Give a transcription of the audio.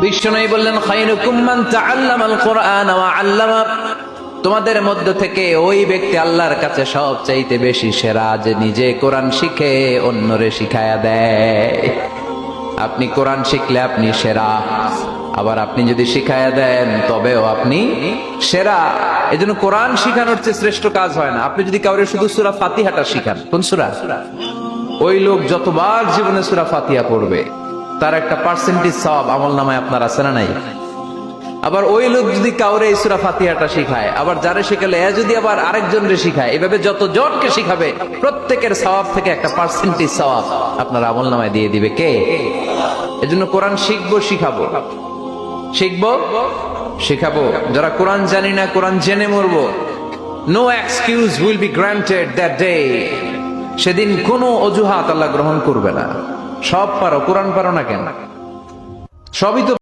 বিষ্ণু বললেন খায়রুকুম মান তাআল্লামাল কুরআন ওয়া আল্লামা, তোমাদের মধ্য থেকে ওই ব্যক্তি আল্লাহর কাছে সবচাইতে বেশি সেরা যে নিজে কোরআন শিখে অন্যরে শিখায়া দেয়। আপনি কোরআন শিখলে আপনি সেরা, আবার আপনি যদি শিখায়া দেন তবেও আপনি সেরা। এজন্য কোরআন শিখানোর চেয়ে শ্রেষ্ঠ কাজ হয় না। আপনি যদি কাউরে শুধু সূরা ফাতিহাটা শিখান, কোন সূরা, ওই লোক যতবার জীবনে সূরা ফাতিহা পড়বে তার একটা পার্সেন্টেজ সওয়াব আমলনামায় আপনার আছে না নাই? আবার ওই লোক যদি কাউরে এই সূরা ফাতিহাটা শিখায়, আবার যারে শিখালে এ যদি আবার আরেকজনরে শিখায়, এভাবে যত জনকে শিখাবে প্রত্যেকের সওয়াব থেকে একটা পার্সেন্টেজ সওয়াব আপনার আমলনামায় দিয়ে দিবে কে? এজন্য কোরআন শিখবো, শিখাবো, শিখবো, শিখাবো। যারা কোরআন জানি না, কোরআন জেনে মরবো। No excuse will be granted that day. সেদিন কোনো অজুহাত আল্লাহ গ্রহণ করবে না। সব পারো, কোরআন পারো না কেন? সবই তো